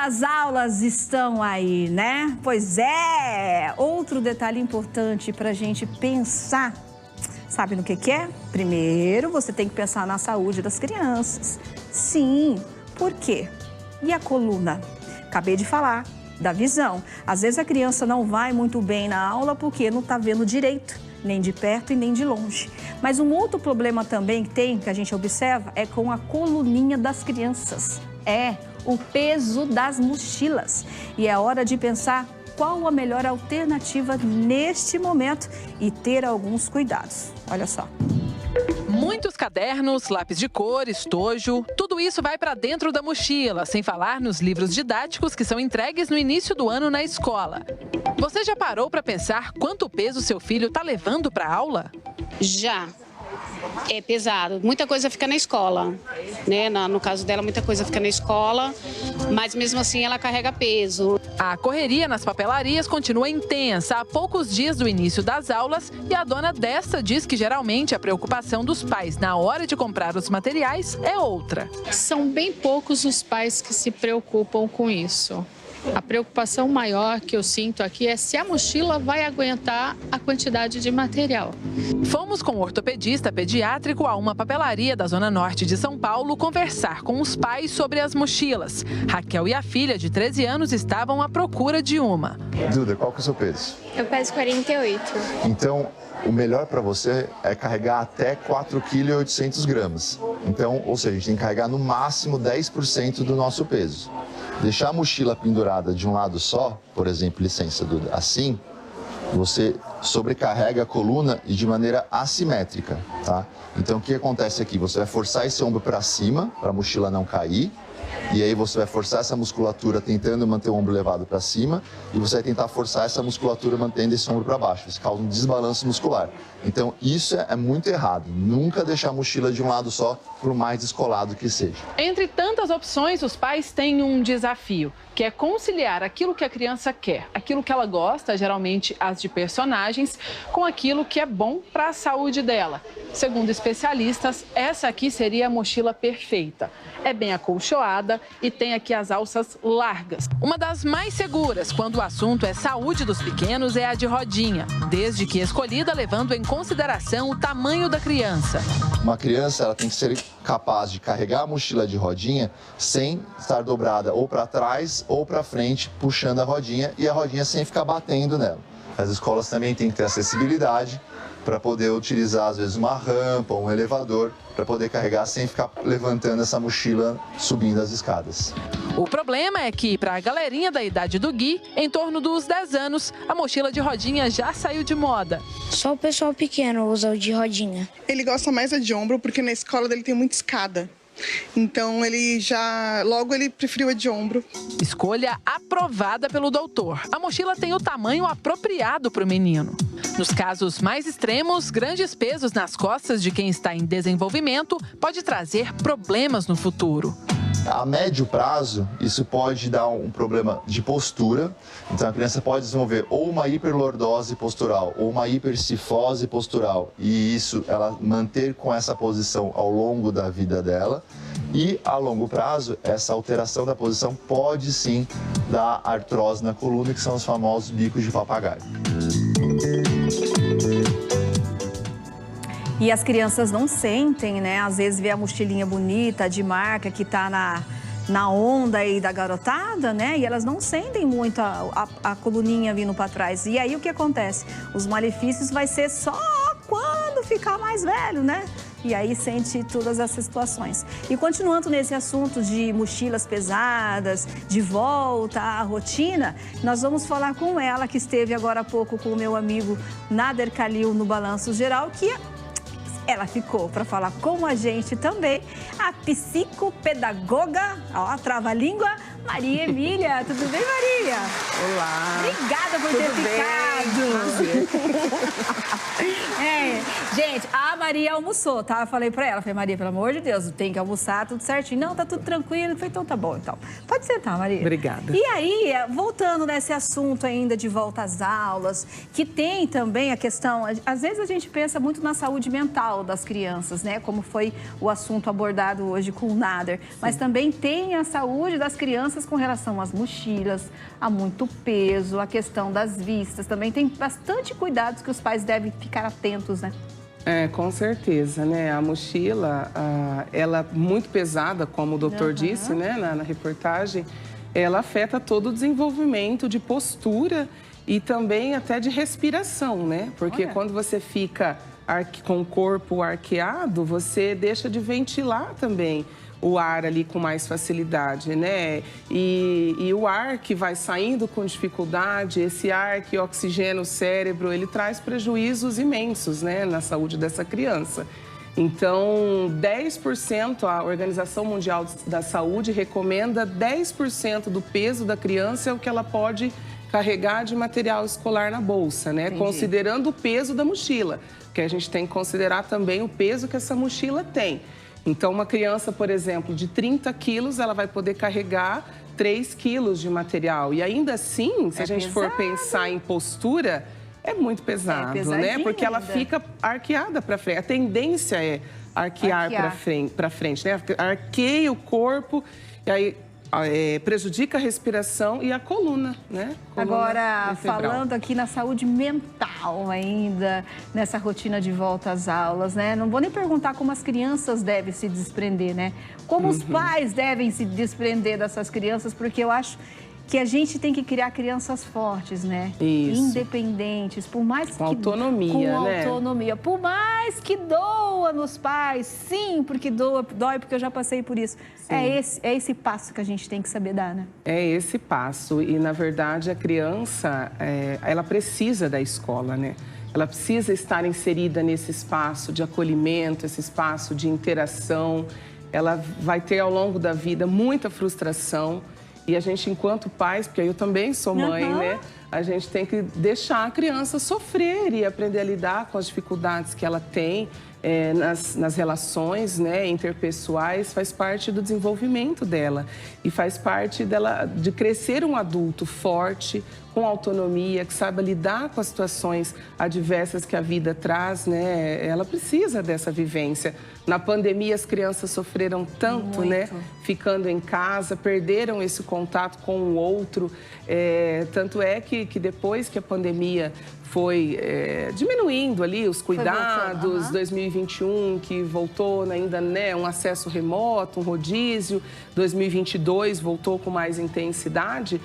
as aulas estão aí, né? Pois é! Outro detalhe importante para a gente pensar, sabe no que é? Primeiro, você tem que pensar na saúde das crianças. Sim, por quê? E a coluna? Acabei de falar da visão. Às vezes a criança não vai muito bem na aula porque não está vendo direito, nem de perto e nem de longe. Mas um outro problema também que a gente observa, é com a coluninha das crianças. É o peso das mochilas. E é hora de pensar qual a melhor alternativa neste momento e ter alguns cuidados. Olha só. Muitos cadernos, lápis de cor, estojo, tudo isso vai para dentro da mochila, sem falar nos livros didáticos que são entregues no início do ano na escola. Você já parou para pensar quanto peso seu filho está levando para a aula? Já. É pesado. Muita coisa fica na escola, né? No caso dela, muita coisa fica na escola, mas mesmo assim ela carrega peso. A correria nas papelarias continua intensa há poucos dias do início das aulas e a dona desta diz que geralmente a preocupação dos pais na hora de comprar os materiais é outra. São bem poucos os pais que se preocupam com isso. A preocupação maior que eu sinto aqui é se a mochila vai aguentar a quantidade de material. Fomos com o ortopedista pediátrico a uma papelaria da Zona Norte de São Paulo conversar com os pais sobre as mochilas. Raquel e a filha, de 13 anos, estavam à procura de uma. Duda, qual que é o seu peso? Eu peso 48. Então, o melhor para você é carregar até 4,8 kg. Então, ou seja, a gente tem que carregar no máximo 10% do nosso peso. Deixar a mochila pendurada de um lado só, por exemplo, licença, Duda, assim, você sobrecarrega a coluna e de maneira assimétrica, tá? Então, o que acontece aqui? Você vai forçar esse ombro para cima, para a mochila não cair, e aí você vai forçar essa musculatura tentando manter o ombro levado para cima, e você vai tentar forçar essa musculatura mantendo esse ombro para baixo. Isso causa um desbalanço muscular. Então, isso é muito errado. Nunca deixar a mochila de um lado só, por mais descolado que seja. Entre tantas opções, os pais têm um desafio, que é conciliar aquilo que a criança quer, aquilo que ela gosta, geralmente as de personagens, com aquilo que é bom para a saúde dela. Segundo especialistas, essa aqui seria a mochila perfeita. É bem acolchoada e tem aqui as alças largas. Uma das mais seguras quando o assunto é saúde dos pequenos é a de rodinha, desde que escolhida levando em consideração o tamanho da criança. Uma criança ela tem que ser capaz de carregar a mochila de rodinha sem estar dobrada ou para trás ou para frente, puxando a rodinha e a rodinha sem ficar batendo nela. As escolas também têm que ter acessibilidade para poder utilizar, às vezes, uma rampa ou um elevador para poder carregar sem ficar levantando essa mochila subindo as escadas. O problema é que, para a galerinha da idade do Gui, em torno dos 10 anos, a mochila de rodinha já saiu de moda. Só o pessoal pequeno usa o de rodinha. Ele gosta mais da de ombro porque na escola dele tem muita escada. Então logo ele preferiu a de ombro. Escolha aprovada pelo doutor. A mochila tem o tamanho apropriado para o menino. Nos casos mais extremos, grandes pesos nas costas de quem está em desenvolvimento pode trazer problemas no futuro. A médio prazo, isso pode dar um problema de postura. Então, a criança pode desenvolver ou uma hiperlordose postural ou uma hipercifose postural. E isso, ela manter com essa posição ao longo da vida dela. E, a longo prazo, essa alteração da posição pode, sim, dar artrose na coluna, que são os famosos bicos de papagaio. E as crianças não sentem, né? Às vezes vê a mochilinha bonita, de marca, que tá na onda aí da garotada, né? E elas não sentem muito a coluninha vindo para trás. E aí o que acontece? Os malefícios vai ser só quando ficar mais velho, né? E aí sente todas essas situações. E continuando nesse assunto de mochilas pesadas, de volta à rotina, nós vamos falar com ela, que esteve agora há pouco com o meu amigo Nader Khalil no Balanço Geral, que ela ficou para falar com a gente também, a psicopedagoga, ó, trava-língua, Maria Emília. Tudo bem, Maria? Olá. Obrigada por ter ficado. Gente, a Maria almoçou, tá? Eu falei pra ela, Maria, pelo amor de Deus, tem que almoçar, tudo certinho. Não, tá tudo tranquilo. Eu falei, então tá bom, então. Pode sentar, Maria. Obrigada. E aí, voltando nesse assunto ainda de volta às aulas, que tem também a questão, às vezes a gente pensa muito na saúde mental das crianças, né? Como foi o assunto abordado hoje com o Nader. Mas também tem a saúde das crianças com relação às mochilas, a muito peso, a questão das vistas. Também tem bastante cuidados que os pais devem ficar atentos, né? Com certeza, né? A mochila, ela muito pesada, como o doutor disse, né, na reportagem, ela afeta todo o desenvolvimento de postura e também até de respiração, né? Porque quando você fica com o corpo arqueado, você deixa de ventilar também o ar ali com mais facilidade, né? E o ar que vai saindo com dificuldade, esse ar que oxigena o cérebro, ele traz prejuízos imensos, né, na saúde dessa criança. Então, 10%, a Organização Mundial da Saúde recomenda 10% do peso da criança é o que ela pode carregar de material escolar na bolsa, né? Entendi. Considerando o peso da mochila, porque a gente tem que considerar também o peso que essa mochila tem. Então, uma criança, por exemplo, de 30 quilos, ela vai poder carregar 3 quilos de material. E ainda assim, se a gente for pensar em postura, é muito pesado, né? Porque ela fica arqueada para frente. A tendência é arquear. Para frente, né? Arqueia o corpo e aí prejudica a respiração e a coluna, né? Agora, falando aqui na saúde mental ainda, nessa rotina de volta às aulas, né? Não vou nem perguntar como as crianças devem se desprender, né? Como os pais devem se desprender dessas crianças, porque eu acho que a gente tem que criar crianças fortes, né? Isso. Independentes, por mais que... Com autonomia, né? Com autonomia. Por mais que doa nos pais, sim, porque dói, porque eu já passei por isso. É esse passo que a gente tem que saber dar, né? É esse passo. E, na verdade, a criança, ela precisa da escola, né? Ela precisa estar inserida nesse espaço de acolhimento, esse espaço de interação. Ela vai ter, ao longo da vida, muita frustração. E a gente, enquanto pais, porque eu também sou mãe, né? A gente tem que deixar a criança sofrer e aprender a lidar com as dificuldades que ela tem nas relações, né, interpessoais, faz parte do desenvolvimento dela. E faz parte dela de crescer um adulto forte, com autonomia, que saiba lidar com as situações adversas que a vida traz, né? Ela precisa dessa vivência. Na pandemia, as crianças sofreram tanto, né? Ficando em casa, perderam esse contato com o outro. Tanto é que depois que a pandemia foi diminuindo ali os cuidados, 2021 que voltou ainda, né, um acesso remoto, um rodízio, 2022 voltou com mais intensidade.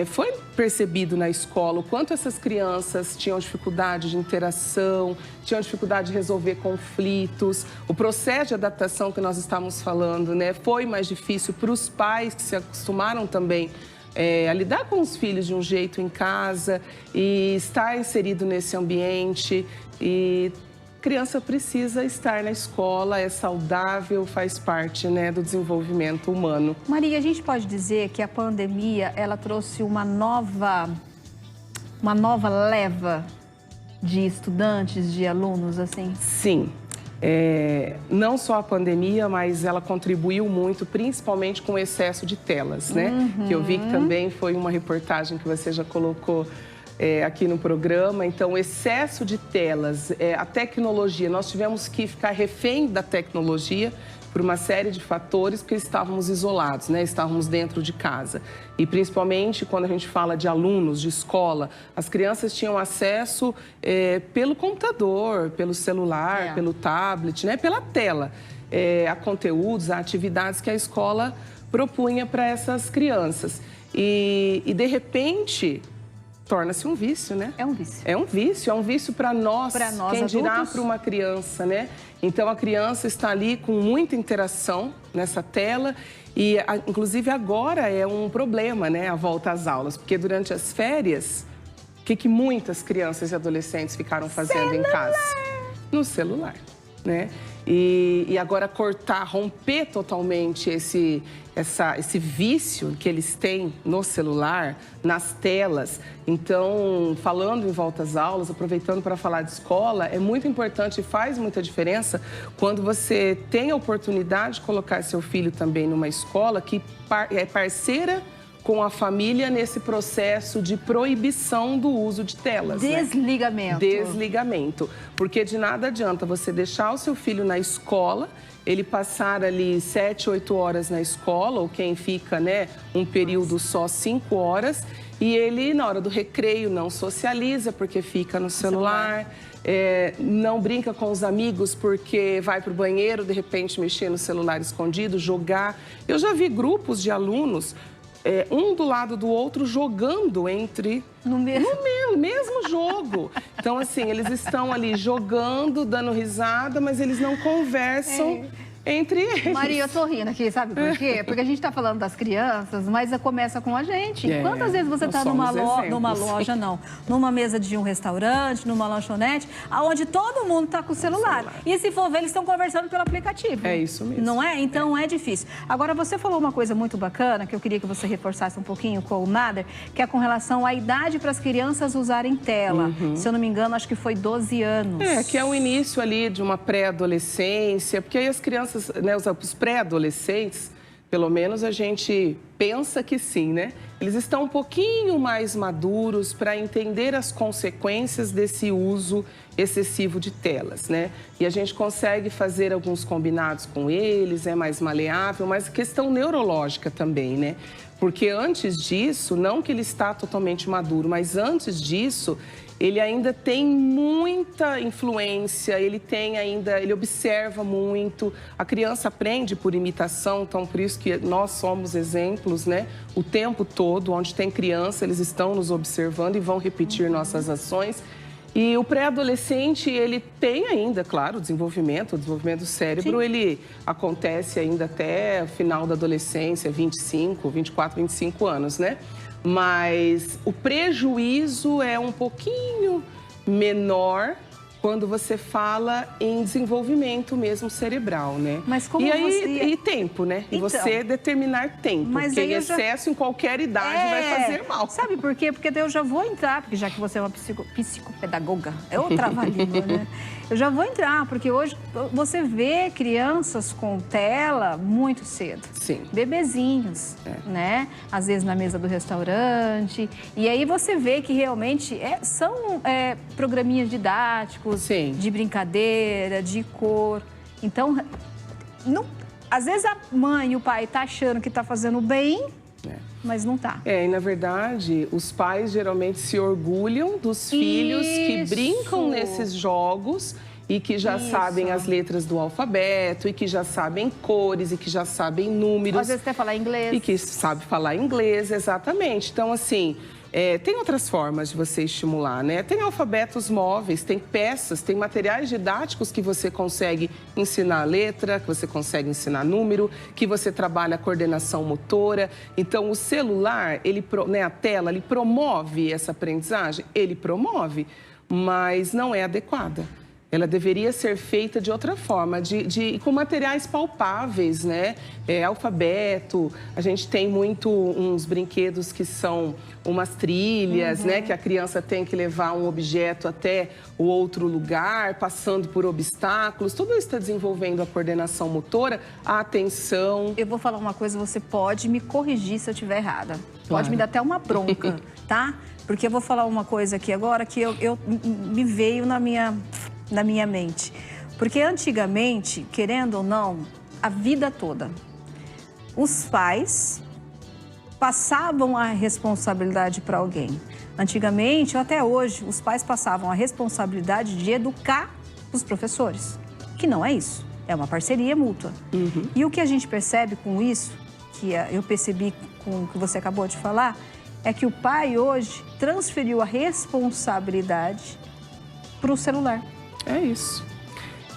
Foi percebido na escola o quanto essas crianças tinham dificuldade de interação, tinham dificuldade de resolver conflitos. O processo de adaptação que nós estamos falando, né, foi mais difícil para os pais que se acostumaram também a lidar com os filhos de um jeito em casa e estar inserido nesse ambiente. E a criança precisa estar na escola, é saudável, faz parte, né, do desenvolvimento humano. Maria, a gente pode dizer que a pandemia, ela trouxe uma nova leva de estudantes, de alunos, assim? Sim. Não só a pandemia, mas ela contribuiu muito, principalmente com o excesso de telas, né? Que eu vi que também foi uma reportagem que você já colocou aqui no programa. Então, o excesso de telas, a tecnologia, nós tivemos que ficar refém da tecnologia por uma série de fatores, porque estávamos isolados, né? Estávamos dentro de casa. E principalmente quando a gente fala de alunos, de escola, as crianças tinham acesso pelo computador, pelo celular, pelo tablet, né? Pela tela, a conteúdos, a atividades que a escola propunha para essas crianças. E de repente, torna-se um vício, né? É um vício. É um vício para nós, quem dirá para uma criança, né? Então, a criança está ali com muita interação nessa tela e, inclusive, agora é um problema, né? A volta às aulas, porque durante as férias, o que muitas crianças e adolescentes ficaram fazendo em casa? No celular, né? E agora romper totalmente esse vício que eles têm no celular, nas telas. Então, falando em volta às aulas, aproveitando para falar de escola, é muito importante e faz muita diferença quando você tem a oportunidade de colocar seu filho também numa escola que é parceira com a família nesse processo de proibição do uso de telas. Desligamento. Né? Desligamento. Porque de nada adianta você deixar o seu filho na escola, ele passar ali 7, 8 horas na escola, ou quem fica, né, um período só 5 horas, e ele, na hora do recreio, não socializa porque fica no celular. Não brinca com os amigos porque vai para o banheiro, de repente mexer no celular escondido, jogar. Eu já vi grupos de alunos um do lado do outro jogando no mesmo jogo. Então, assim, eles estão ali jogando, dando risada, mas eles não conversam entre eles. Maria, eu tô rindo aqui, sabe por quê? Porque a gente tá falando das crianças, mas começa com a gente. Quantas vezes você tá numa loja, numa mesa de um restaurante, numa lanchonete, onde todo mundo tá com o celular. E se for ver, eles estão conversando pelo aplicativo. É isso mesmo. Não é? Então é difícil. Agora, você falou uma coisa muito bacana, que eu queria que você reforçasse um pouquinho com o Nader, que é com relação à idade para as crianças usarem tela. Se eu não me engano, acho que foi 12 anos. Que é o início ali de uma pré-adolescência, porque aí as crianças, né, os pré-adolescentes, pelo menos a gente pensa que sim, né? Eles estão um pouquinho mais maduros para entender as consequências desse uso excessivo de telas, né? E a gente consegue fazer alguns combinados com eles, é mais maleável, mas questão neurológica também, né? Porque antes disso, não que ele está totalmente maduro, mas antes disso, ele ainda tem muita influência, ele observa muito, a criança aprende por imitação, então por isso que nós somos exemplos, né? O tempo todo, onde tem criança, eles estão nos observando e vão repetir nossas ações. E o pré-adolescente, ele tem ainda, claro, o desenvolvimento do cérebro, ele acontece ainda até o final da adolescência, 24, 25 anos, né? Mas o prejuízo é um pouquinho menor quando você fala em desenvolvimento mesmo cerebral, né? Mas como e tempo, né? Então, e você determinar tempo, porque em excesso em qualquer idade vai fazer mal. Sabe por quê? Porque eu já vou entrar, porque já que você é uma psicopedagoga, é outra língua, né? Eu já vou entrar, porque hoje você vê crianças com tela muito cedo. Sim. Bebezinhos, né? Às vezes na mesa do restaurante. E aí você vê que realmente são programinhas didáticos, Sim. de brincadeira, de cor. Então, às vezes a mãe e o pai tá achando que tá fazendo bem, mas não tá. E na verdade, os pais geralmente se orgulham dos filhos que brincam nesses jogos e que já sabem as letras do alfabeto, e que já sabem cores, e que já sabem números. Às vezes até falar inglês. E que sabe falar inglês, exatamente. Então, assim, tem outras formas de você estimular, né? Tem alfabetos móveis, tem peças, tem materiais didáticos que você consegue ensinar a letra, que você consegue ensinar número, que você trabalha a coordenação motora. Então, o celular, a tela, ele promove essa aprendizagem? Ele promove, mas não é adequada. Ela deveria ser feita de outra forma, com materiais palpáveis, né? Alfabeto, a gente tem uns brinquedos que são umas trilhas, né? Que a criança tem que levar um objeto até o outro lugar, passando por obstáculos. Tudo isso está desenvolvendo a coordenação motora, a atenção. Eu vou falar uma coisa, você pode me corrigir se eu estiver errada. Claro. Pode me dar até uma bronca, tá? Porque eu vou falar uma coisa aqui agora que me veio na minha mente. Porque antigamente, querendo ou não, a vida toda, os pais passavam a responsabilidade para alguém. Antigamente, ou até hoje, os pais passavam a responsabilidade de educar os professores, que não é isso, é uma parceria mútua. E o que a gente percebe com isso, que eu percebi com o que você acabou de falar, é que o pai hoje transferiu a responsabilidade para o celular. É isso.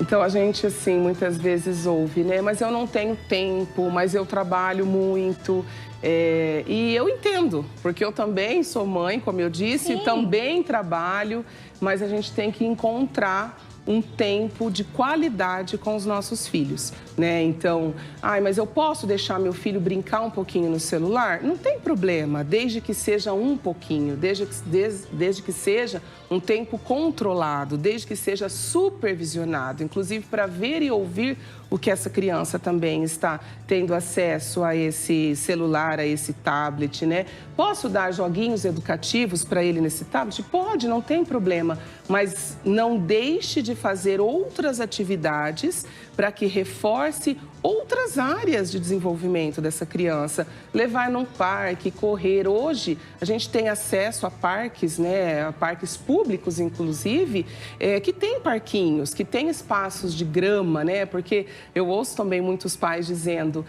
Então, a gente, assim, muitas vezes ouve, né? Mas eu não tenho tempo, mas eu trabalho muito. E eu entendo, porque eu também sou mãe, como eu disse, também trabalho, mas a gente tem que encontrar um tempo de qualidade com os nossos filhos, né? Então, mas eu posso deixar meu filho brincar um pouquinho no celular? Não tem problema, desde que seja um pouquinho, desde que seja um tempo controlado, desde que seja supervisionado, inclusive para ver e ouvir o que essa criança também está tendo acesso a esse celular, a esse tablet, né? Posso dar joguinhos educativos para ele nesse tablet? Pode, não tem problema, mas não deixe de fazer outras atividades para que reforce outras áreas de desenvolvimento dessa criança. Levar num parque, correr. Hoje, a gente tem acesso a parques, né? A parques públicos, inclusive, que tem parquinhos, que tem espaços de grama, né? Porque eu ouço também muitos pais dizendo,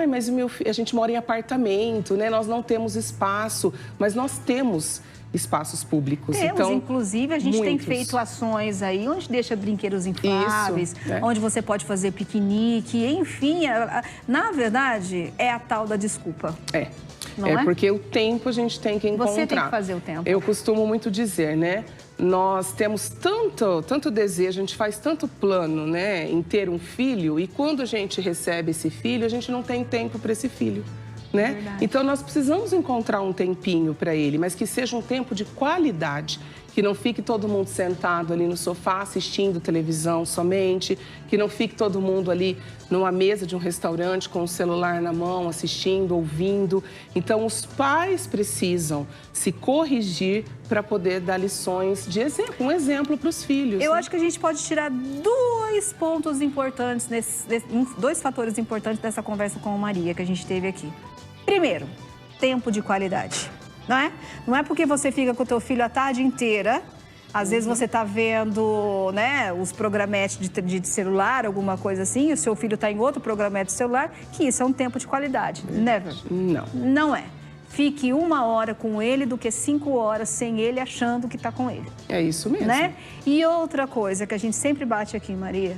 mas o meu filho, a gente mora em apartamento, né? Nós não temos espaço, mas nós temos espaços públicos. Então, inclusive, a gente tem feito ações aí, onde deixa brinquedos infláveis, onde você pode fazer piquenique, enfim, na verdade, é a tal da desculpa. Não é? Porque o tempo a gente tem que encontrar. Você tem que fazer o tempo. Eu costumo muito dizer, né? Nós temos tanto desejo, a gente faz tanto plano, né, em ter um filho, e quando a gente recebe esse filho, a gente não tem tempo para esse filho. Né? Então, nós precisamos encontrar um tempinho para ele, mas que seja um tempo de qualidade, que não fique todo mundo sentado ali no sofá assistindo televisão somente, que não fique todo mundo ali numa mesa de um restaurante com o celular na mão, assistindo, ouvindo. Então, os pais precisam se corrigir para poder dar lições de um exemplo para os filhos. Eu acho que a gente pode tirar dois pontos importantes, dois fatores importantes dessa conversa com a Maria que a gente teve aqui. Primeiro, tempo de qualidade, não é? Não é porque você fica com o teu filho a tarde inteira, às vezes você está vendo, né, os programetes de celular, alguma coisa assim, e o seu filho está em outro programete de celular, que isso é um tempo de qualidade. Never. Não. Não é. Fique 1 hora com ele do que 5 horas sem ele achando que está com ele. É isso mesmo. Né? E outra coisa que a gente sempre bate aqui, Maria,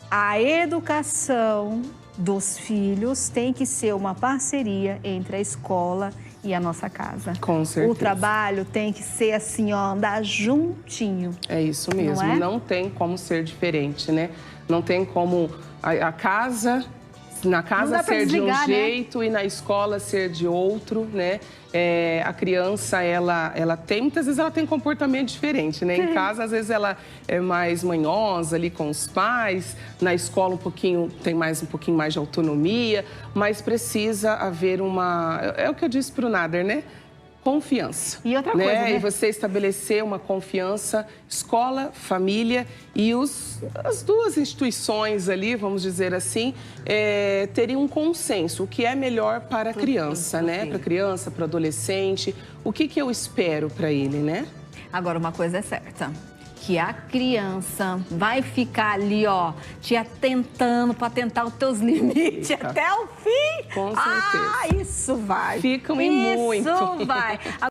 a educação dos filhos tem que ser uma parceria entre a escola e a nossa casa. Com certeza. O trabalho tem que ser assim, ó, andar juntinho. É isso mesmo. Não tem como ser diferente, né? Não tem como a casa... Na casa ser de um jeito, né? E na escola ser de outro, né? A criança, ela tem, muitas vezes ela tem comportamento diferente, né? Em casa, às vezes ela é mais manhosa ali com os pais, na escola tem um pouquinho mais de autonomia, mas precisa haver é o que eu disse para o Nader, né? Confiança. E outra coisa, né? E você estabelecer uma confiança, escola, família e as duas instituições ali, vamos dizer assim, teriam um consenso. O que é melhor para a criança, né? Para a criança, para o adolescente. O que eu espero para ele, né? Agora, uma coisa é certa. Que a criança vai ficar ali, ó, te atentando para tentar os teus limites até o fim. Com certeza. Isso vai. Ficam e muito. Isso vai.